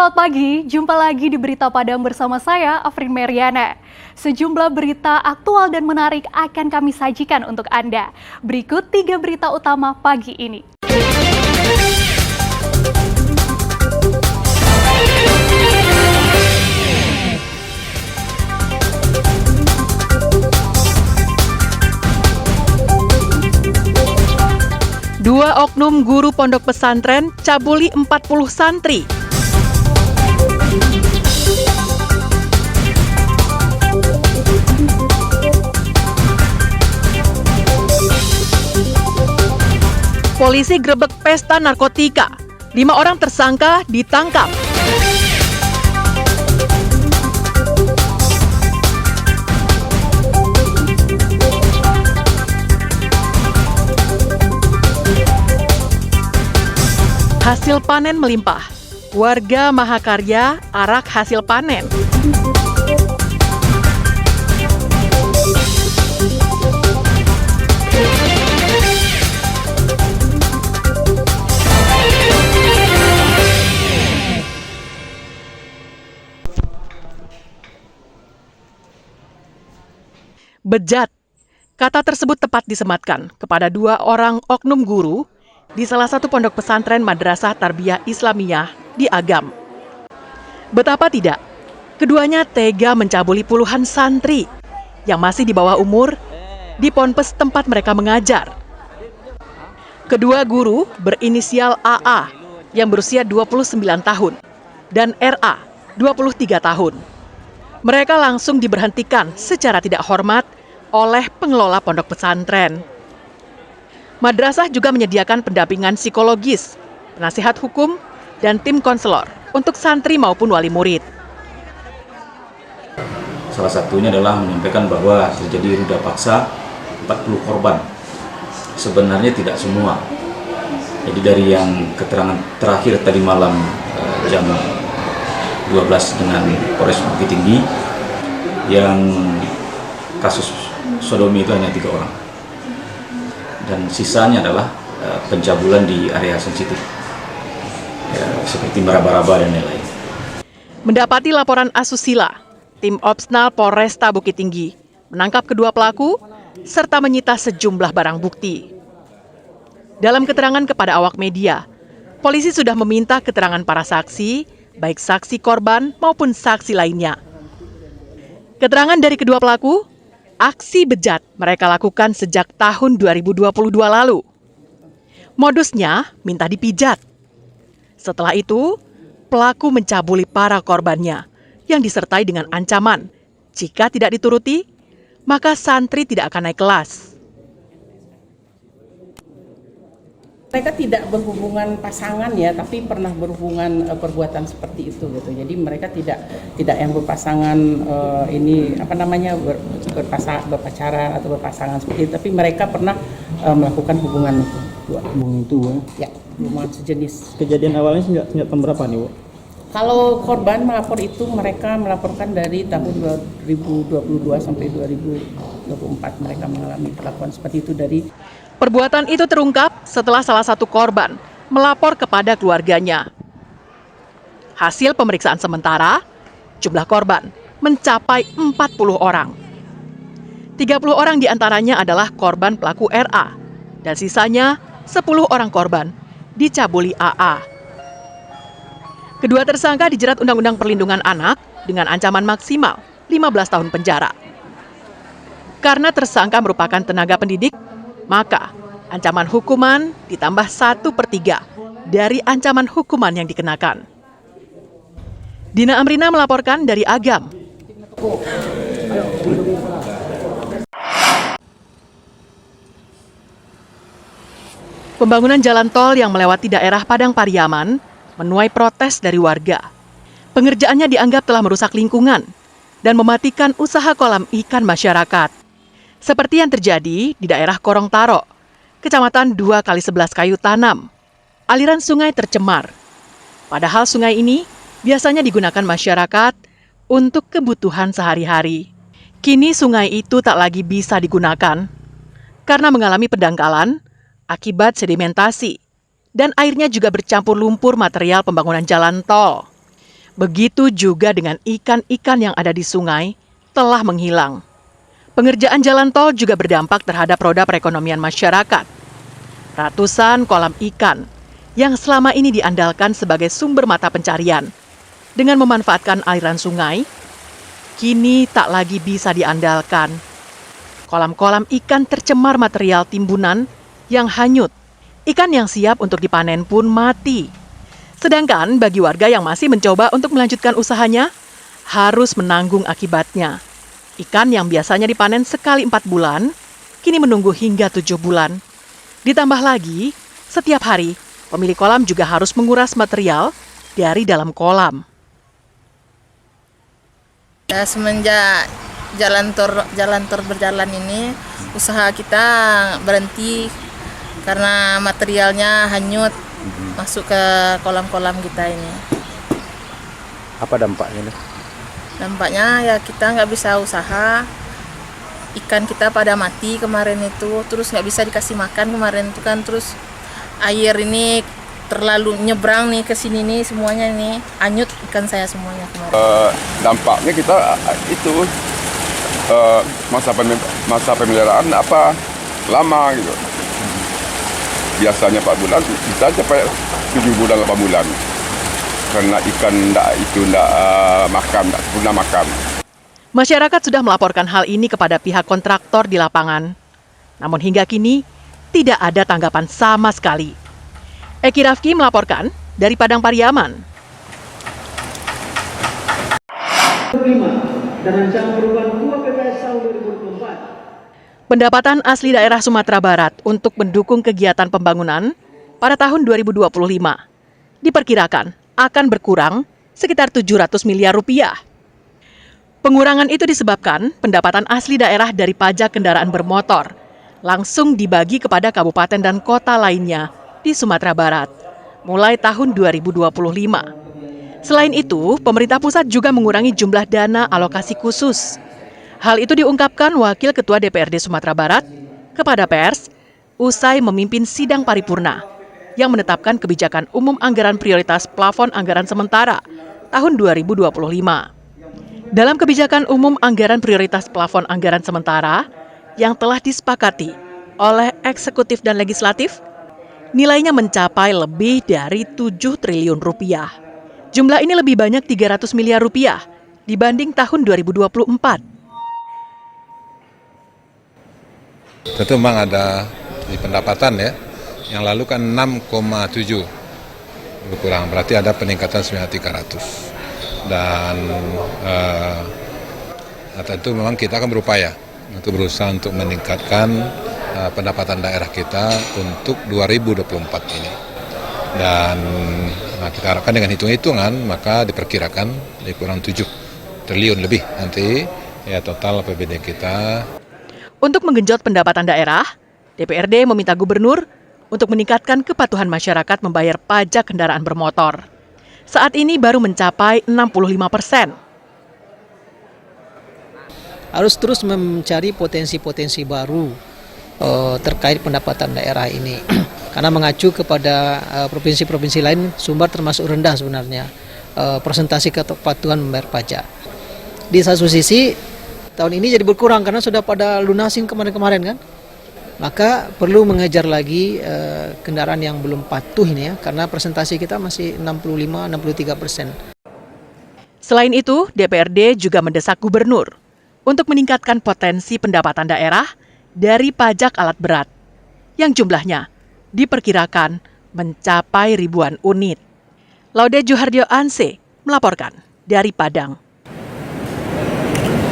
Selamat pagi, jumpa lagi di Berita Padang bersama saya, Afrin Meriana. Sejumlah berita aktual dan menarik akan kami sajikan untuk Anda. Berikut 3 berita utama pagi ini. Dua oknum guru pondok pesantren cabuli 40 santri. Polisi grebek pesta narkotika. 5 orang tersangka ditangkap. Hasil panen melimpah. Warga Mahakarya arak hasil panen. Bejat. Kata tersebut tepat disematkan kepada 2 orang oknum guru di salah satu pondok pesantren Madrasah Tarbiyah Islamiyah di Agam. Betapa tidak, keduanya tega mencabuli puluhan santri yang masih di bawah umur di ponpes tempat mereka mengajar. Kedua guru berinisial AA yang berusia 29 tahun dan RA 23 tahun. Mereka langsung diberhentikan secara tidak hormat oleh pengelola pondok pesantren. Madrasah juga menyediakan pendampingan psikologis, penasihat hukum, dan tim konselor untuk santri maupun wali murid. Salah satunya adalah menyampaikan bahwa terjadi ruda paksa 40 korban. Sebenarnya tidak semua. Jadi dari yang keterangan terakhir tadi malam jam 12 dengan Polres Bukit Tinggi, yang kasus sodomi itu hanya 3 orang. Dan sisanya adalah pencabulan di area sensitif, ya, seperti meraba-raba dan lain-lain. Mendapati laporan asusila, tim Opsnal Polresta Bukit Tinggi menangkap kedua pelaku serta menyita sejumlah barang bukti. Dalam keterangan kepada awak media, polisi sudah meminta keterangan para saksi, baik saksi korban maupun saksi lainnya. Keterangan dari kedua pelaku, aksi bejat mereka lakukan sejak tahun 2022 lalu. Modusnya minta dipijat. Setelah itu, pelaku mencabuli para korbannya yang disertai dengan ancaman. Jika tidak dituruti, maka santri tidak akan naik kelas. Mereka tidak berhubungan pasangan ya, tapi pernah berhubungan perbuatan seperti itu gitu. Jadi mereka tidak yang berpasangan berpacaran atau berpasangan seperti itu, tapi mereka pernah melakukan hubungan itu. Hubungan itu ya, hubungan sejenis. Kejadian awalnya sejak berapa nih, Bu? Kalau korban melapor itu mereka melaporkan dari tahun 2022 sampai 2024 mereka mengalami perlakuan seperti itu dari. Perbuatan itu terungkap setelah salah satu korban melapor kepada keluarganya. Hasil pemeriksaan sementara, jumlah korban mencapai 40 orang. 30 orang diantaranya adalah korban pelaku RA, dan sisanya 10 orang korban dicabuli AA. Kedua tersangka dijerat Undang-Undang Perlindungan Anak dengan ancaman maksimal 15 tahun penjara. Karena tersangka merupakan tenaga pendidik, maka ancaman hukuman ditambah 1/3 dari ancaman hukuman yang dikenakan. Dina Amrina melaporkan dari Agam. Pembangunan jalan tol yang melewati daerah Padang Pariaman menuai protes dari warga. Pengerjaannya dianggap telah merusak lingkungan dan mematikan usaha kolam ikan masyarakat. Seperti yang terjadi di daerah Korong Taro, Kecamatan 2x11 Kayu Tanam. Aliran sungai tercemar. Padahal sungai ini biasanya digunakan masyarakat untuk kebutuhan sehari-hari. Kini sungai itu tak lagi bisa digunakan karena mengalami pendangkalan akibat sedimentasi dan airnya juga bercampur lumpur material pembangunan jalan tol. Begitu juga dengan ikan-ikan yang ada di sungai telah menghilang. Pengerjaan jalan tol juga berdampak terhadap roda perekonomian masyarakat. Ratusan kolam ikan yang selama ini diandalkan sebagai sumber mata pencarian dengan memanfaatkan aliran sungai, kini tak lagi bisa diandalkan. Kolam-kolam ikan tercemar material timbunan yang hanyut. Ikan yang siap untuk dipanen pun mati. Sedangkan bagi warga yang masih mencoba untuk melanjutkan usahanya, harus menanggung akibatnya. Ikan yang biasanya dipanen sekali 4 bulan, kini menunggu hingga 7 bulan. Ditambah lagi, setiap hari, pemilik kolam juga harus menguras material dari dalam kolam. Ya, semenjak jalan tol berjalan ini, usaha kita berhenti karena materialnya hanyut masuk ke kolam-kolam kita ini. Apa dampaknya nih? Dampaknya ya kita nggak bisa usaha, ikan kita pada mati kemarin itu, terus nggak bisa dikasih makan kemarin itu kan, terus air ini terlalu nyebrang nih ke sini nih, semuanya nih hanyut ikan saya semuanya kemarin. Dampaknya kita itu masa pemeliharaan lama gitu. Biasanya 4 bulan, bisa sampai 7 bulan 8 bulan. Karena ikan tidak pernah makan. Masyarakat sudah melaporkan hal ini kepada pihak kontraktor di lapangan. Namun hingga kini, tidak ada tanggapan sama sekali. Eki Rafki melaporkan dari Padang Pariaman. Pendapatan asli daerah Sumatera Barat untuk mendukung kegiatan pembangunan pada tahun 2025 diperkirakan akan berkurang sekitar 700 miliar rupiah. Pengurangan itu disebabkan pendapatan asli daerah dari pajak kendaraan bermotor langsung dibagi kepada kabupaten dan kota lainnya di Sumatera Barat mulai tahun 2025. Selain itu, pemerintah pusat juga mengurangi jumlah dana alokasi khusus. Hal itu diungkapkan Wakil Ketua DPRD Sumatera Barat kepada pers usai memimpin sidang paripurna yang menetapkan kebijakan umum anggaran prioritas plafon anggaran sementara tahun 2025. Dalam kebijakan umum anggaran prioritas plafon anggaran sementara yang telah disepakati oleh eksekutif dan legislatif, nilainya mencapai lebih dari 7 triliun rupiah. Jumlah ini lebih banyak 300 miliar rupiah dibanding tahun 2024. Tentu memang ada di pendapatan ya, yang lalu kan 6,7 berkurang, berarti ada peningkatan sebanyak 300. Dan tentu memang kita akan berupaya untuk berusaha untuk meningkatkan pendapatan daerah kita untuk 2024 ini. Dan kita harapkan dengan hitung-hitungan maka diperkirakan lebih kurang 7 triliun lebih nanti ya total APBD kita. Untuk menggenjot pendapatan daerah, DPRD meminta gubernur untuk meningkatkan kepatuhan masyarakat membayar pajak kendaraan bermotor. Saat ini baru mencapai 65%. Harus terus mencari potensi-potensi baru terkait pendapatan daerah ini. Karena mengacu kepada provinsi-provinsi lain, Sumbar termasuk rendah sebenarnya persentase kepatuhan membayar pajak. Di satu sisi, tahun ini jadi berkurang karena sudah pada lunasin kemarin-kemarin kan. Maka perlu mengejar lagi kendaraan yang belum patuh ini ya, karena presentasi kita masih 65-63%. Selain itu, DPRD juga mendesak gubernur untuk meningkatkan potensi pendapatan daerah dari pajak alat berat, yang jumlahnya diperkirakan mencapai ribuan unit. Laude Juhardio Anse melaporkan dari Padang.